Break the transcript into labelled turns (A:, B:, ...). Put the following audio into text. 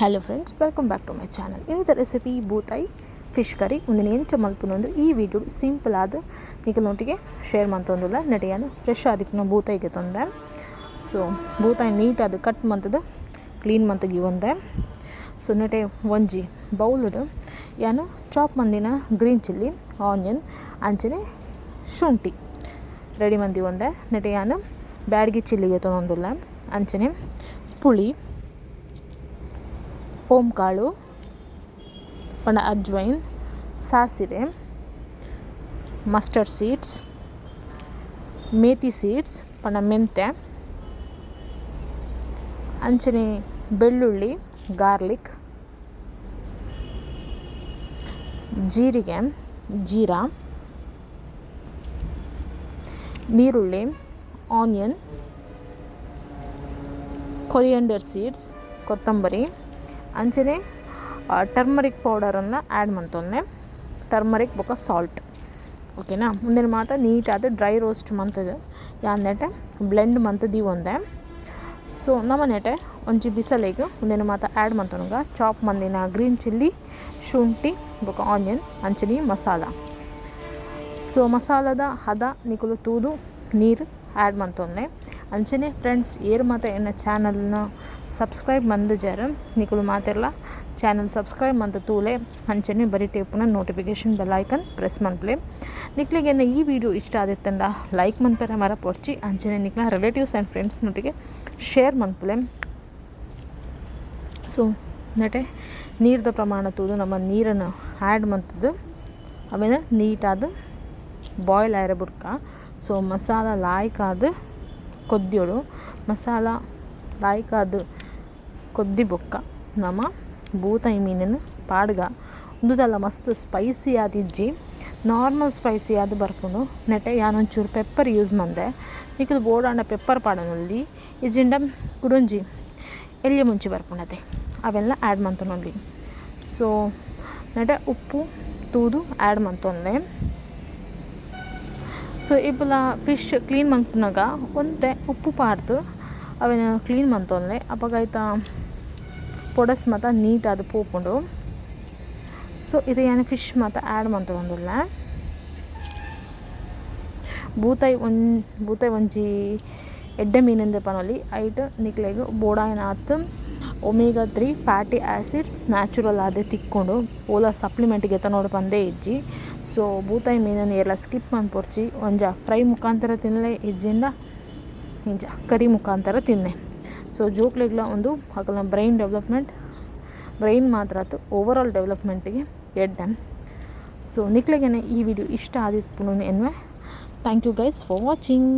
A: Hello friends, welcome back to my channel. ಇನ್ನಿದ recipe ಬೂತಾಯಿ fish curry ಒಂದಿನ ಎಂಚ ಮಲ್ಪುನೊಂದು ಈ ವಿಡಿಯೋ ಸಿಂಪಲ್ ಆದ ನಿಖಲೊಟ್ಟಿಗೆ ಶೇರ್ ಮಂತೊಂದುಲ್ಲ ನೆಡೆಯಾನು ಫ್ರೆಶ್ ಆದಿಪ್ಪುನ ಬೂತಾಯಿಗೆ ತೊಂದೆ. ಸೊ ಬೂತಾಯಿ ನೀಟಾದ ಕಟ್ ಮಂತದ ಕ್ಲೀನ್ ಮಂತಗಿ ಒಂದೆ. ಸೊ ನೆಟೆ ಒಂಜಿ ಬೌಲ್ಡ್ ಯಾನು ಚಾಪ್ ಮಂದಿನ ಗ್ರೀನ್ ಚಿಲ್ಲಿ, ಆನಿಯನ್ ಅಂಚನೆ ಶುಂಠಿ ರೆಡಿ ಮಂದಿ ಒಂದೆ. ನೆಟೆ ಯಾನು ಬ್ಯಾಡಗಿ ಚಿಲ್ಲಿಗೆ ತೊಗೊಂದುಲ್ಲ ಅಂಚನೆ ಪುಳಿ, ಓಂಕಾಳು ಪಂಡ ಅಜ್ವೈನ್, ಸಾಸಿವೆ, ಮಸ್ಟರ್ಡ್ ಸೀಡ್ಸ್, ಮೇಥಿ ಸೀಡ್ಸ್ ಪಂಡ ಮೆಂತೆ ಅಂಚನೆ ಬೆಳ್ಳುಳ್ಳಿ, ಗಾರ್ಲಿಕ್, ಜೀರಿಗೆ, ಜೀರಾ, ನೀರುಳ್ಳಿ, ಆನಿಯನ್, ಕೊರಿಯಂಡರ್ ಸೀಡ್ಸ್ ಕೊತ್ತಂಬರಿ ಅಂಚನೆ ಟರ್ಮರಿಕ್ ಪೌಡರನ್ನು ಆ್ಯಡ್ ಮಂತೊಂದೆ. ಟರ್ಮರಿಕ್ ಬೊಕ್ಕ ಸಾಲ್ಟ್ ಓಕೆನಾ. ಮುಂದಿನ ಮಾತ ನೀಟಾದ ಡ್ರೈ ರೋಸ್ಟ್ ಮಂತದ ಯಾನೆಟೆ ಬ್ಲೆಂಡ್ ಮಂತದಿ ಒಂದೆ. ಸೊ ನಮ್ಮ ನೆಟೆ ಒಂಜಿ ಬಿಸಲಿಗೆ ಮುಂದಿನ ಮಾತ ಆ್ಯಡ್ ಮಂತೊನಗ ಚಾಪ್ ಮಂದಿನ ಗ್ರೀನ್ ಚಿಲ್ಲಿ, ಶುಂಠಿ ಬೊಕ್ಕ ಆನಿಯನ್ ಅಂಚನೆ ಮಸಾಲ. ಸೊ ಮಸಾಲದ ಹದ ನಿಕುಲು ತೂದು ನೀರು ಆ್ಯಡ್ ಮಂತೊಂದೆ. ಅಂಚನೆ ಫ್ರೆಂಡ್ಸ್ ಏರು ಮಾತ ಎನ್ನ ಚಾನಲ್ನ ಸಬ್ಸ್ಕ್ರೈಬ್ ಮಂದಜಾರ ನಿಕುಲು ಮಾತೆಲ್ಲ ಚಾನಲ್ ಸಬ್ಸ್ಕ್ರೈಬ್ ಮಂತ ತೂಲೆ ಅಂಚನೆ ಬರೀ ಟೇಪುನ ನೋಟಿಫಿಕೇಷನ್ ಬೆಲ್ ಐಕನ್ ಪ್ರೆಸ್ ಮಂತ್ಲೆ. ನಿಕ್ಲಿಗೆ ಈ ವಿಡಿಯೋ ಇಷ್ಟ ಆದಿತ್ತಂಡ ಲೈಕ್ ಮಂತಾರೆ ಮರ ಪೊರ್ಚಿ ಅಂಚನೆ ನಿಕ್ಲ ರಿಲೇಟಿವ್ಸ್ ಆ್ಯಂಡ್ ಫ್ರೆಂಡ್ಸ್ನೊಟ್ಟಿಗೆ ಶೇರ್ ಮಂತ್ಲೆ. ಸೊ ನೆಟೆ ನೀರ್ದ ಪ್ರಮಾಣ ತೂದು ನಮ್ಮ ನೀರನ್ನು ಆ್ಯಡ್ ಮಂತದ್ದು ಆಮೇಲೆ ನೀಟಾದ ಬಾಯ್ಲ್ ಆಯ್ರ ಬುಡ್ಕ. ಸೊ ಮಸಾಲ ಲಾಯ್ಕಾದ ಕೊದ್ದಿಯೋಡು ಮಸಾಲ ಲಾಯ್ಕಾದ ಕೊದ್ದಿ ಬೊಕ್ಕ ನಮ್ಮ ಬೂತಾಯಿ ಮೀನಿನ ಪಾಡ್ಗ ಉಂದುದಲ್ಲ ಮಸ್ತ್ ಸ್ಪೈಸಿ ಆದಿಜ್ಜಿ. ನಾರ್ಮಲ್ ಸ್ಪೈಸಿ ಆದ ಬರ್ಪುಂಡು. ನೆಟೆ ಯಾನೊಂಚೂರು ಪೆಪ್ಪರ್ ಯೂಸ್ ಮಂದೆ. ನಿಖಲು ಬೋಡಾಂಡ ಪೆಪ್ಪರ್ ಪಾಡನಲ್ಲಿ ಇಜಿಂಡ ಕುಡೊಂಜಿ ಎಲ್ಲಿ ಮುಂಚಿ ಬರ್ಪುಂಡತೆ ಅವೆಲ್ಲ ಆ್ಯಡ್ ಮಂತೊನಲ್ಲಿ. ಸೊ ನೆಟೆ ಉಪ್ಪು ತೂದು ಆ್ಯಡ್ ಮಂತೊಂದೆ. ಸೊ ಇಪ್ಪಲ ಫಿಶ್ ಕ್ಲೀನ್ ಮಂತನಾಗ ಒಂತೆ ಉಪ್ಪು ಪಾಡ್ದು ಅವೇನು ಕ್ಲೀನ್ ಮಂತೊಂದೆ. ಅಪಗೈತ ಪೊಡಸ್ ಮಾತ ನೀಟಾದ ಪೋಪುಂಡು. ಸೊ ಇದು ಏನು ಫಿಶ್ ಮಾತ ಆ್ಯಡ್ ಮಂತೊಂದುಲ್ಲ. ಬೂತಾಯಿ ಒಂಜಿ ಎಡ್ಡೆ ಮೀನಿಂದ ಪನೊಲಿ ಐಟ್ ನಿಕ್ಲೆಗ್ ಬೋಡಾಯಿನ ಆತು ಒಮೆಗಾ 3 ಫ್ಯಾಟಿ ಆ್ಯಸಿಡ್ಸ್ ನ್ಯಾಚುರಲ್ ಆದೆ ತಿಕ್ಕೊಂಡು ಓಲ ಸಪ್ಲಿಮೆಂಟ್ಗೆ ಎತ್ತನೋಡು ಪಂದೇ ಇಜ್ಜಿ. ಸೊ ಬೂತಾಯಿ ಮೀನನ್ನು ಎಲ್ಲ ಸ್ಕಿಪ್ ಮನ್ಪೊರ್ಚಿ ಒಂಜ ಫ್ರೈ ಮುಖಾಂತರ ತಿನ್ನಲೆ ಇಜ್ಜಿಂಡ ಇಂಚ ಕರಿ ಮುಖಾಂತರ ತಿನ್ನೆ. ಸೊ ಜೋಕ್ಲೆಗ್ಲ ಒಂದು ಅಕಲ್ನ ಬ್ರೈನ್ ಮಾತ್ರ ಆತು ಓವರಾಲ್ ಡೆವಲಪ್ಮೆಂಟಿಗೆ ಎಡ್ಡೆ. ಸೊ ನಿಕ್ಲೆಗೇನೆ ಈ ವಿಡಿಯೋ ಇಷ್ಟ ಆದಿತ್ತು ಎನ್ವೆ. Thank you guys for watching.